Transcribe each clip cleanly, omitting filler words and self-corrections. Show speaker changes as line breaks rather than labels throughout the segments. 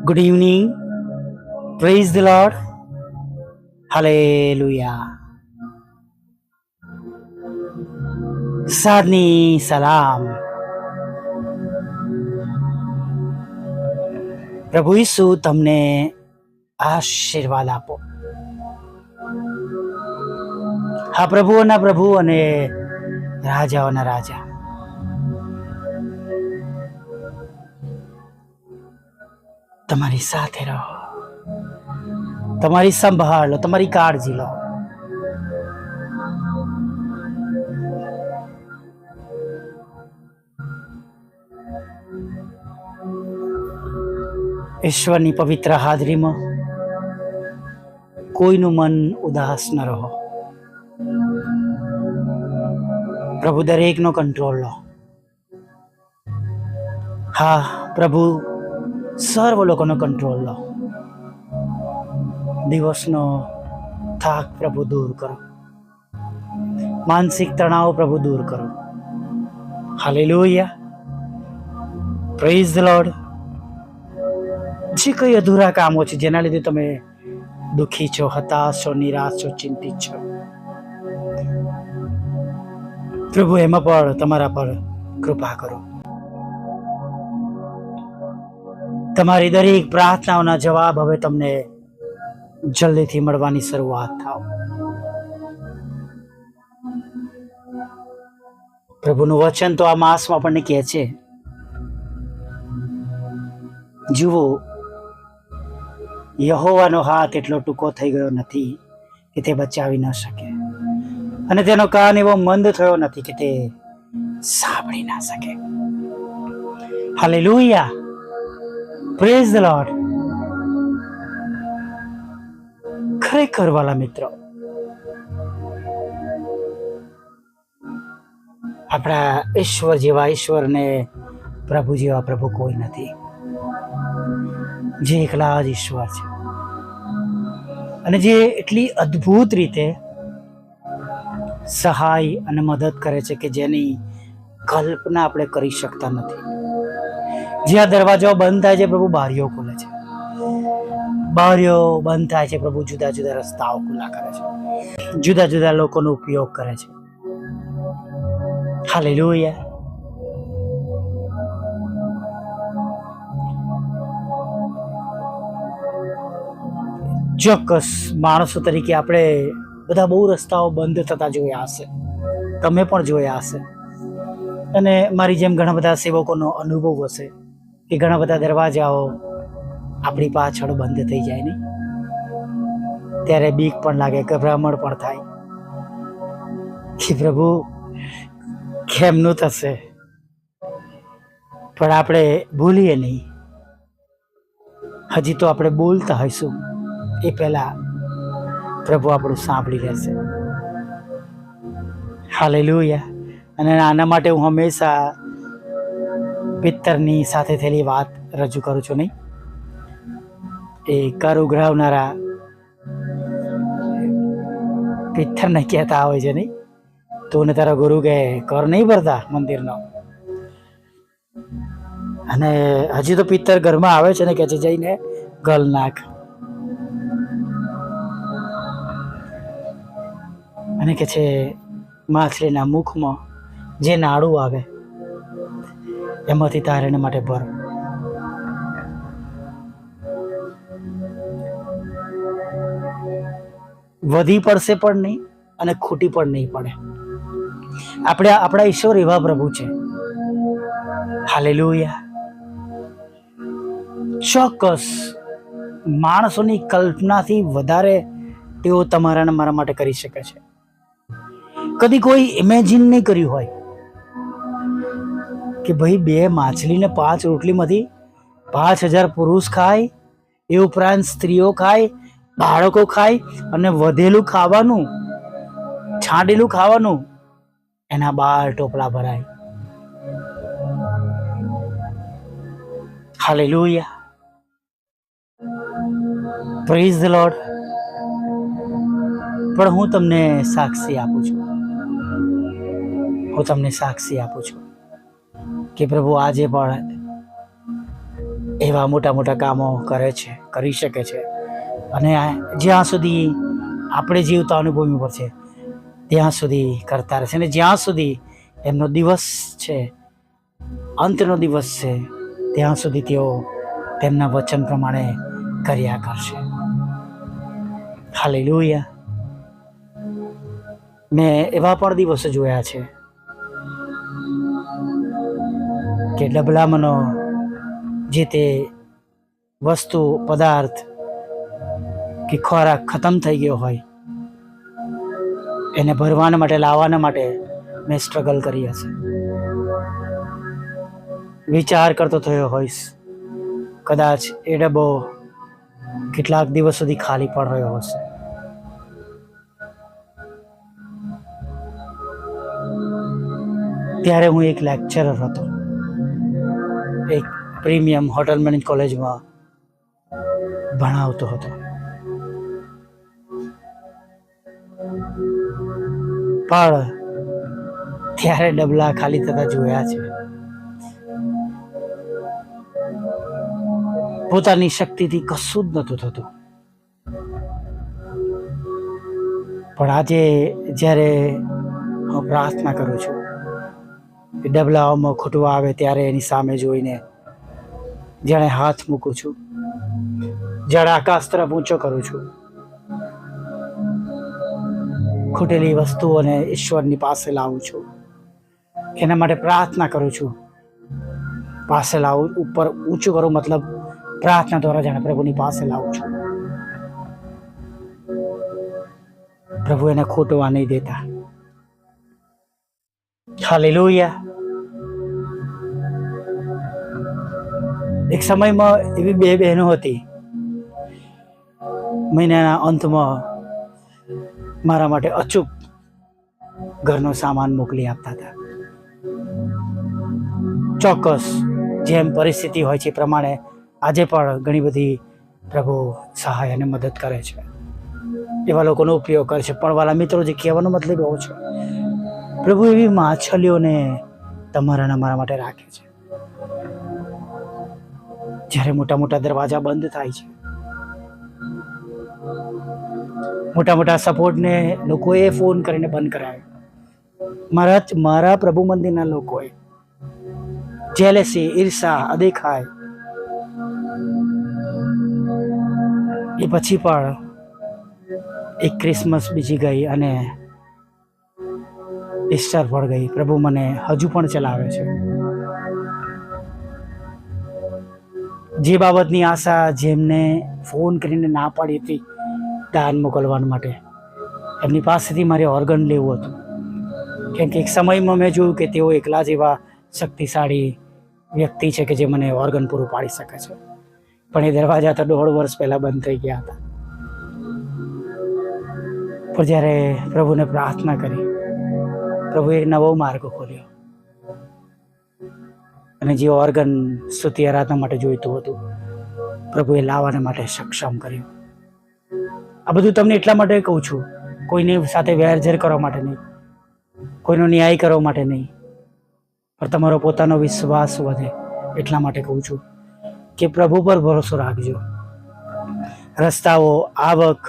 Good evening. Praise the Lord. Hallelujah. સાદની સલામ. પ્રભુ ઈસુ તમને આશીર્વાદ આપો. હા, પ્રભુઓના પ્રભુ અને રાજાઓના રાજા, તમારી સાથે રહો, તમારી સંભાળ લો, તમારી કાળજી લો. ઈશ્વરની પવિત્ર હાજરીમાં કોઈનું મન ઉદાસ ન રહો. પ્રભુ દરેકનો કંટ્રોલ લો. હા પ્રભુ, સર્વ લોકોનો કંટ્રોલ લો. દિવસનો થાક પ્રભુ દૂર કરો, માનસિક તણાવ પ્રભુ દૂર કરો. Hallelujah, praise the lord. જે કઈ અધૂરા કામો છે, જેના લીધે તમે દુઃખી છો, હતાશ છો, નિરાશ છો, ચિંતિત છો, પ્રભુ એમાં પણ તમારા પર કૃપા કરો. તમારી દરેક પ્રાર્થનાઓના જવાબ હવે તમને જલ્દીથી મળવાની શરૂઆત થાવ. પ્રભુનું વચન તો આ માસમાં આપણને કહે છે, જુઓ, યહોવાનો હાથ એટલો ટૂંકો થઈ ગયો નથી કે તે બચાવી ન શકે, અને તેનો કાન એવો મંદ થયો નથી કે તે સાંભળી ના શકે. Hallelujah, praise the lord. ખરેખર વાલા મિત્રો, આપણા ઈશ્વર જેવા ઈશ્વરને, પ્રભુ જેવા પ્રભુ કોઈ નથી, જે એકલા જ ઈશ્વર છે, અને જે એટલી અદ્ભુત રીતે સહાય અને મદદ કરે છે કે જેની કલ્પના આપણે કરી શકતા નથી. જ્યાં દરવાજાઓ બંધ થાય છે, પ્રભુ બારીઓ ખોલે છે. બારીઓ બંધ થાય છે, પ્રભુ જુદા જુદા રસ્તાઓ ખુલ્લા કરે છે, જુદા જુદા લોકોનો ઉપયોગ કરે છે. હાલેલુયા. ચોક્કસ માણસો તરીકે આપણે બધા બહુ રસ્તાઓ બંધ થતા જોયા હશે, તમે પણ જોયા હશે, અને મારી જેમ ઘણા બધા સેવકોનો અનુભવ હશે કે ઘણા બધા દરવાજાઓ આપણી પાછળ બંધ થઈ જાય ને, ત્યારે બીક પણ લાગે, ગભરામણ પણ થાય કે પ્રભુ કેમનું થશે. પણ આપણે ભૂલીએ નહીં, હજી તો આપણે બોલતા હોઈશું એ પહેલા પ્રભુ આપણું સાંભળી લેશે. હાલેલુયા. અને આના માટે હું હંમેશા પિત્તરની સાથે થયેલી વાત રજૂ કરું છું. નહીં, એ કર ઉઘરાવનારા પિત્તરને કહેતા હોય છે, નહીં, તું ને તારા ગુરુ કે કર નહીં ભરતા મંદિરનો, અને હજી તો પિત્તર ઘરમાં આવે છે ને કે છે જઈને ગલ નાખ, અને કે છે માછલીના મુખમાં જે નાડું આવે એમાંથી તારે એના માટે ભર. વધી પડશે પણ નહીં અને ખૂટી પણ નહીં પડે. આપણા ઈશ્વર એવા પ્રભુ છે. હાલેલુયા. ચોક્કસ માણસોની કલ્પનાથી વધારે તેઓ તમારા અને મારા માટે કરી શકે છે. કદી કોઈ ઇમેજિન નહીં કર્યું હોય કે ભાઈ 2 માછલી ને 5 રોટલીમાંથી 5000 પુરુષ ખાય, એ ઉપરાંત સ્ત્રીઓ ખાય, બાળકો ખાય, અને વધેલું ખાવાનું, છાંડેલું ખાવાનું એના 12 ટોપલા ભરાય. Hallelujah, praise the lord. પણ હું તમને સાક્ષી આપું છું કે પ્રભુ આજે પણ એવા મોટા મોટા કામો કરે છે, કરી શકે છે. અને જ્યાં સુધી આપણે જીવતા અનુભવ પર છે ત્યાં સુધી કરતા રહેશે. અને જ્યાં સુધી એમનો દિવસ છે, અંતનો દિવસ છે, ત્યાં સુધી તેઓ તેમના વચન પ્રમાણે કર્યા કરશે. હાલેલુયા. મેં એવા પણ દિવસો જોયા છે કે ડબલામાંનો જે તે વસ્તુ, પદાર્થ કે ખોરાક ખતમ થઈ ગયો હોય, એને ભરવાના માટે, લાવવાના માટે મેં સ્ટ્રગલ કરી હશે. વિચાર કરતો થયો હોઈશ, કદાચ એ ડબ્બો કેટલાક દિવસ સુધી ખાલી પણ રહ્યો હશે. ત્યારે હું એક લેક્ચરર હતો, એક પ્રીમિયમ હોટલ મેનેજ કોલેજમાં ભણાવતો હતો. પણ ત્યારે ડબલા ખાલી થતા જોયા છે. પોતાની શક્તિથી કશું જ નહોતું થતું. પણ આજે જ્યારે હું પ્રાર્થના કરું છું, ડબલાઓમાં ખૂટવા આવે ત્યારે એની સામે જોઈને જાણે હાથ મૂકું છું, જાણે આકાશ તરફ ઊંચો કરું છું. ખૂટેલી વસ્તુઓને ઈશ્વરની પાસે લાવું છું, એના માટે પ્રાર્થના કરું છું. પાસે લાવું, ઉપર ઊંચું કરું, મતલબ પ્રાર્થના દ્વારા જાણે પ્રભુની પાસે લાવું છું. પ્રભુ એને ખોટવા નહીં દેતા. હાલેલુયા. એક સમયમાં એવી બે બહેનો હતી, મહિનાના અંતમાં મારા માટે અચૂક ઘરનો સામાન મોકલી આપતા હતા. ચોક્કસ જેમ પરિસ્થિતિ હોય છે એ પ્રમાણે આજે પણ ઘણી બધી પ્રભુ સહાય અને મદદ કરે છે, એવા લોકોનો ઉપયોગ કરે છે. પણ વાલા મિત્રો, જે કહેવાનો મતલબ એવો છે, પ્રભુ એવી માછલીઓને તમારા અને મારા માટે રાખે છે. જ્યારે મોટા મોટા દરવાજા બંધ થાય છે, મોટા મોટા સપોર્ટને લોકોએ ફોન કરીને બંધ કરાવ્યો, મારા પ્રભુ મંદિરના લોકોએ જેલેસી, ઈર્ષા, અદેખાય, એ પછી પણ એક ક્રિસમસ બીજી ગઈ અને ઈસ્ટર પણ ગઈ. પ્રભુ મને હજુ પણ ચલાવે છે. જે બાબતની આશા જેમને ફોન કરીને ના પાડી હતી દાન મોકલવા માટે, એમની પાસેથી મારે ઓર્ગન લેવું હતું. કેમ કે એક સમયમાં મેં જોયું કે તેઓ એકલા જ એવા શક્તિશાળી વ્યક્તિ છે કે જે મને ઓર્ગન પૂરું પાડી શકે છે. પણ એ દરવાજા તો 1.5 વર્ષ પહેલા બંધ થઈ ગયા હતા. પણ જ્યારે પ્રભુને પ્રાર્થના કરી, પ્રભુએ એક નવો માર્ગ ખોલ્યો અને જે ઓર્ગન સ્તુતિ આરાધના માટે જોઈતું હતું, પ્રભુએ લાવવાને માટે સક્ષમ કર્યું. આ બધું તમને એટલા માટે કહું છું, કોઈની સાથે વેરઝેર કરવા માટે નહીં, કોઈનો ન્યાય કરવા માટે નહીં, પણ તમારો પોતાનો વિશ્વાસ વધે એટલા માટે કહું છું કે પ્રભુ પર ભરોસો રાખજો. રસ્તાઓ, આવક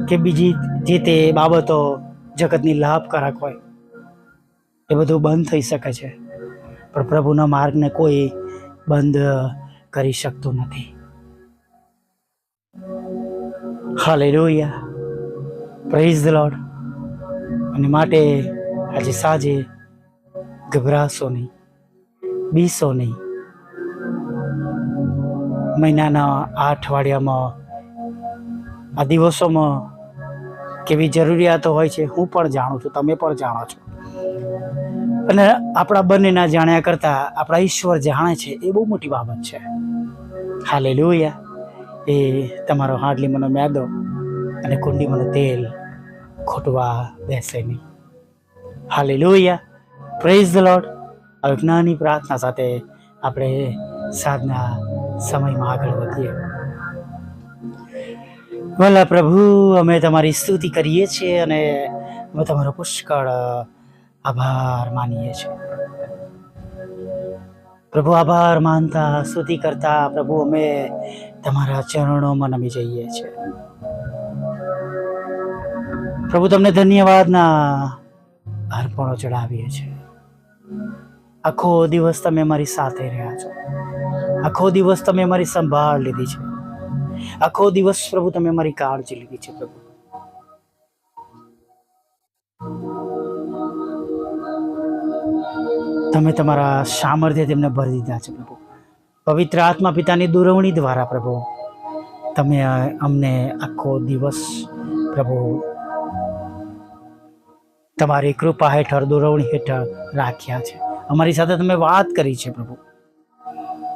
કે બીજી જે તે બાબતો જગતની લાભકારક હોય, એ બધું બંધ થઈ શકે છે, પણ પ્રભુના માર્ગને કોઈ બંધ કરી શકતું નથી. Hallelujah, praise the lord. અને માટે આજે સાંજે ગભરાશો નહીં, બીસો નહીં. મહિનાના આ અઠવાડિયામાં, આ દિવસોમાં કેવી જરૂરિયાતો હોય છે હું પણ જાણું છું, તમે પણ જાણો છો. અને આપણા બંનેના જાણ્યા કરતાં આપણા ઈશ્વર જાણે છે, એ બહુ મોટી બાબત છે. હાલેલુયા. એ તમારો હાડલીમાંનો મેદો અને કુંડીમાંનું તેલ ખોટવા દેશે નહીં. Hallelujah, praise the lord. હવે જ્ઞાની પ્રાર્થના સાથે આપણે સાંજના સમયમાં આગળ વધીએ. ભલા પ્રભુ, અમે તમારી સ્તુતિ કરીએ છીએ અને અમે તમારો પુષ્કળ આભાર માનીએ છીએ. પ્રભુ આભાર માનતા સ્તુતિ કરતા પ્રભુ અમે તમારા ચરણોમાં નમી જઈએ છીએ. પ્રભુ તમને ધન્યવાદના અર્પણો ચડાવીએ છીએ. આખો દિવસ તમે અમારી સાથે રહ્યા છો. આખો દિવસ તમે અમારી સંભાળ લીધી છે. આખો દિવસ પ્રભુ તમે અમારી કાળજી લીધી છે. પ્રભુ તમે તમારા સામર્થ્ય તેમને ભરી દીધા છે. પ્રભુ પવિત્ર આત્મા પિતાની દુરવણી દ્વારા પ્રભુ તમે અમને આખો દિવસ પ્રભુ તમારી કૃપા હેઠળ દુરવણી હેઠળ રાખ્યા છે. અમારી સાથે તમે વાત કરી છે પ્રભુ,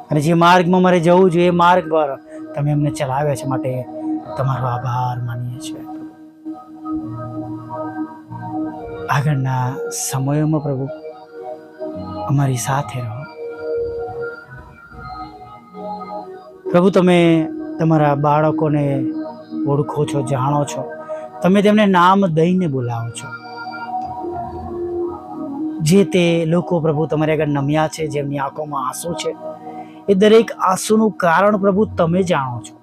અને જે માર્ગમાં મારે જવું જોઈએ એ માર્ગ પર તમે અમને ચલાવ્યા છે, માટે તમારો આભાર માનીએ છીએ. આગળના સમયોમાં પ્રભુ અમારી સાથે રહો. પ્રભુ તમે તમારા બાળકોને ઓળખો છો, જાણો છો. તમે તેમને નામ દઈને બોલાવો છો. જે તે લોકો પ્રભુ તમારી આગળ નમ્યા છે, જેમની આંખોમાં આંસુ છે, એ દરેક આંસુનું કારણ પ્રભુ તમે જાણો છો.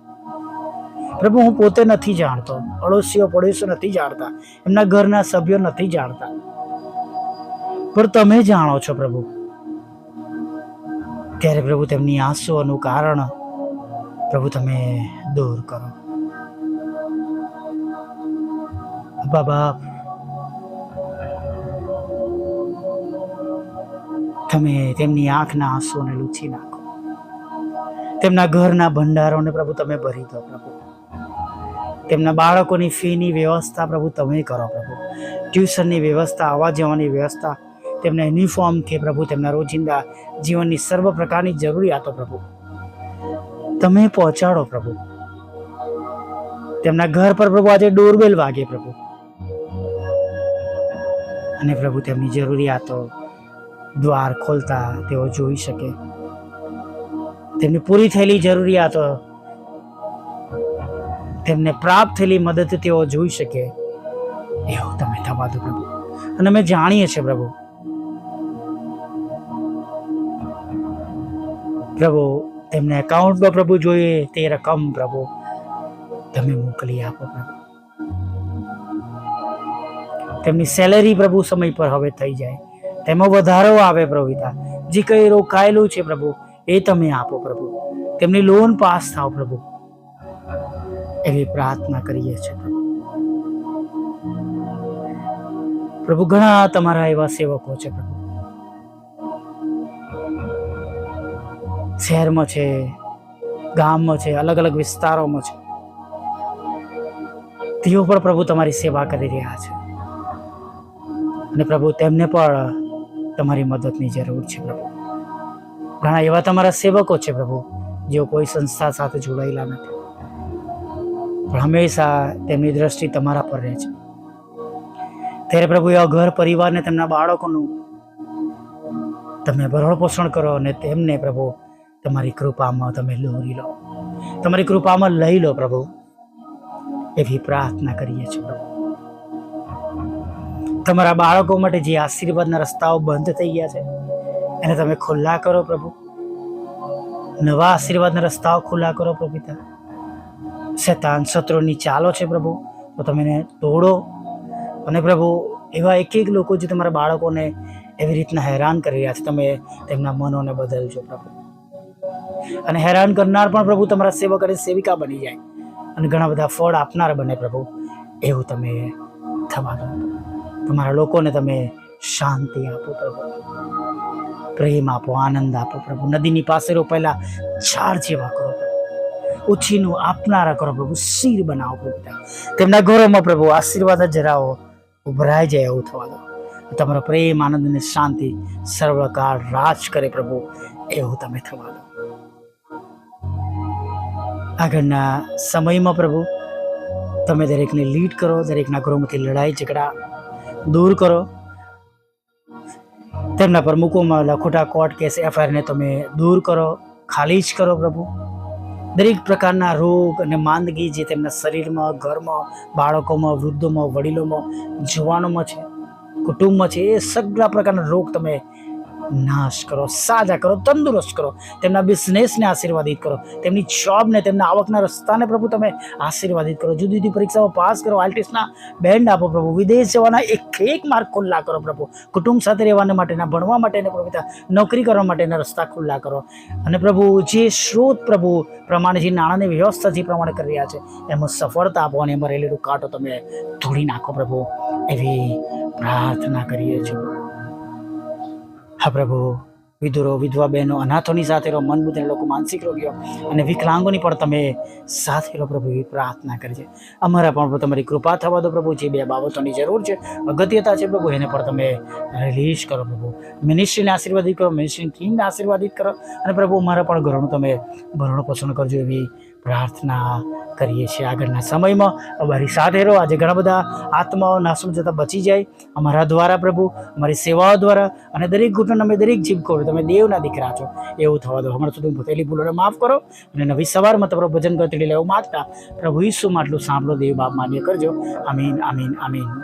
પ્રભુ હું પોતે નથી જાણતો, પડોશીઓ નથી જાણતા, એમના ઘરના સભ્યો નથી જાણતા, પણ તમે જાણો છો પ્રભુ. ત્યારે પ્રભુ તેમની આંસુઓનું કારણ પ્રભુ તમે દૂર કરો. બાપ, તમે તેમની આંખના આંસુઓને લૂછી નાખો. તેમના ઘરના ભંડારોને પ્રભુ તમે ભરી દો. પ્રભુ તેમના બાળકોની ફીની વ્યવસ્થા પ્રભુ તમે કરો. પ્રભુ ટ્યુશનની વ્યવસ્થા, આવવા જવાની વ્યવસ્થા, તેમના યુનિફોર્મથી પ્રભુ તેમના રોજિંદા જીવનની સર્વ પ્રકારની જરૂરિયાતો પ્રભુ તમે પહોંચાડો. પ્રભુ તેમના ઘર પર પ્રભુ આજે ડોરબેલ વાગે પ્રભુ, અને પ્રભુ તેમની જરૂરિયાતો દ્વાર ખોલતા તેઓ જોઈ શકે. તેમની પૂરી થયેલી જરૂરિયાતો, તેમને પ્રાપ્ત થયેલી મદદ તેઓ જોઈ શકે, એવું તમે થવા દો પ્રભુ. અને અમે જાણીએ છીએ પ્રભુ, પ્રભુ તેમને એકાઉન્ટમાં પ્રભુ જોઈએ તે રકમ પ્રભુ તમે મોકલી આપો. પ્રભુ તેમની સેલેરી પ્રભુ સમય પર હવે થઈ જાય, તેમાં વધારો આવે. પ્રભુ જે કંઈ રોકાયેલું છે પ્રભુ એ તમે આપો. પ્રભુ તેમની લોન પાસ થાવ પ્રભુ, એવી પ્રાર્થના કરીએ છીએ. પ્રભુ ઘણા તમારા એવા સેવકો છે પ્રભુ, શહેરમાં છે, ગામમાં છે, અલગ અલગ વિસ્તારોમાં છે. તેઓ પણ પ્રભુ તમારી સેવા કરી રહ્યા છે, અને પ્રભુ તેમને પણ તમારી મદદની જરૂર છે. પ્રભુ ઘણા એવા તમારા સેવકો છે પ્રભુ, જેઓ કોઈ સંસ્થા સાથે જોડાયેલા નથી, પણ હંમેશા તેમની દ્રષ્ટિ તમારા પર રહે છે. ત્યારે પ્રભુ એવા ઘર પરિવારને, તેમના બાળકોનું તમે ભરણ પોષણ કરો, અને તેમને પ્રભુ તમારી કૃપામાં તમે દોરી લો, તમારી કૃપામાં લઈ લો પ્રભુ, એવી પ્રાર્થના કરીએ છીએ. પ્રભુ તમારા બાળકો માટે જે આશીર્વાદના રસ્તાઓ બંધ થઈ ગયા છે એને તમે ખુલ્લા કરો પ્રભુ. નવા આશીર્વાદના રસ્તાઓ ખુલ્લા કરો પ્રભુ. પિતા, શૈતાન શત્રુની ચાલો છે પ્રભુ, તો તમે એને તોડો. અને પ્રભુ એવા એક એક લોકો જે તમારા બાળકોને એવી રીતના હેરાન કરી રહ્યા છે, તમે તેમના મનોને બદલજો પ્રભુ. અને હેરાન કરનાર પણ પ્રભુ તમારા સેવક અને સેવિકા બની જાય, અને ઘણા બધા ફળ આપનાર બને પ્રભુ, એવું તમે થવા દો. તમારા લોકોને તમે શાંતિ આપો પ્રભુ, પ્રેમ આપો, આનંદ આપો પ્રભુ. નદીની પાસે રોપાયેલા ઝાડ જેવા કરો પ્રભુ, ઉછીનું આપનારા કરો પ્રભુ, શિર બનાવો પ્રભુ. તેમના ઘરોમાં પ્રભુ આશીર્વાદ જરાઓ ઉભરાઈ જાય એવું થવા દો. તમારો પ્રેમ, આનંદ અને શાંતિ સર્વકાળ રાજ કરે પ્રભુ, એવું તમે થવા દો. આગળના સમયમાં પ્રભુ તમે દરેકને લીડ કરો, દરેકના ઘરોમાંથી લડાઈ ઝઘડા દૂર કરો. તેમના પર મૂકવામાં ખોટા કોર્ટ કેસ FIR તમે દૂર કરો, ખાલી જ કરો પ્રભુ. દરેક પ્રકારના રોગ અને માંદગી જે તેમના શરીરમાં, ઘરમાં, બાળકોમાં, વૃદ્ધોમાં, વડીલોમાં, જવાનોમાં છે, કુટુંબમાં છે, એ સગળા પ્રકારના રોગ તમે નાશ કરો, સાજા કરો, તંદુરસ્ત કરો, તેમના બિઝનેસને આશીર્વાદિત કરો, તેમની જોબને, તેમના આવકના રસ્તાને પ્રભુ તમે આશીર્વાદિત કરો, જુદી જુદી પરીક્ષાઓ પાસ કરો, આઈએલટીએસના બેન્ડ આપો પ્રભુ, વિદેશ જવાના એક માર્ગ ખુલ્લા કરો પ્રભુ, કુટુંબ સાથે રહેવાને માટેના, ભણવા માટેના પ્રભુ, નોકરી કરવા માટેના રસ્તા ખુલ્લા કરો. અને પ્રભુ જે સ્ત્રોત પ્રભુ પ્રમાણે જે નાણાંની વ્યવસ્થા જે પ્રમાણે કરી રહ્યા છે એમાં સફળતા આપો અને એમાં રહેલી રૂકાટો તમે ધોડી નાખો પ્રભુ, એવી પ્રાર્થના કરીએ છીએ. હા પ્રભુ, વિધુરો, વિધવા બહેનો, અનાથોની સાથે રહો, મન બુદ્ધિના લોકો, માનસિક રોગીઓ અને વિકલાંગોની પણ તમે સાથે રહો પ્રભુ, એવી પ્રાર્થના કરી છે. અમારા પણ તમારી કૃપા થવા દો પ્રભુ. જે બે બાબતોની જરૂર છે, અગત્યતા છે પ્રભુ, એને પણ તમે રિલીઝ કરો પ્રભુ. મિનિસ્ટ્રીને આશીર્વાદિત કરો, મિનિસ્ટ્રીની ટીમને આશીર્વાદિત કરો અને પ્રભુ અમારા પણ ઘરોનું તમે ભરણું પોષણ કરજો, એવી પ્રાર્થના કરીએ છીએ. આગળના સમયમાં અમારી સાથે રહો. આજે ઘણા બધા આત્માઓ નાશમાં જતા બચી જાય અમારા દ્વારા પ્રભુ, અમારી સેવાઓ દ્વારા, અને દરેક ઘૂંટણ અમે દરેક જીભ ખોલો, તમે દેવના દીકરા છો એવું થવા દો. હમણાં સુધી પોતેલી ભૂલોને માફ કરો અને નવી સવારમાં તમારો ભજન કરતી લેવું માંગતા પ્રભુ ઈસુમાં આટલું સાંભળો, દેવ બાપ માન્ય કરજો. આમીન, આમીન, આમીન.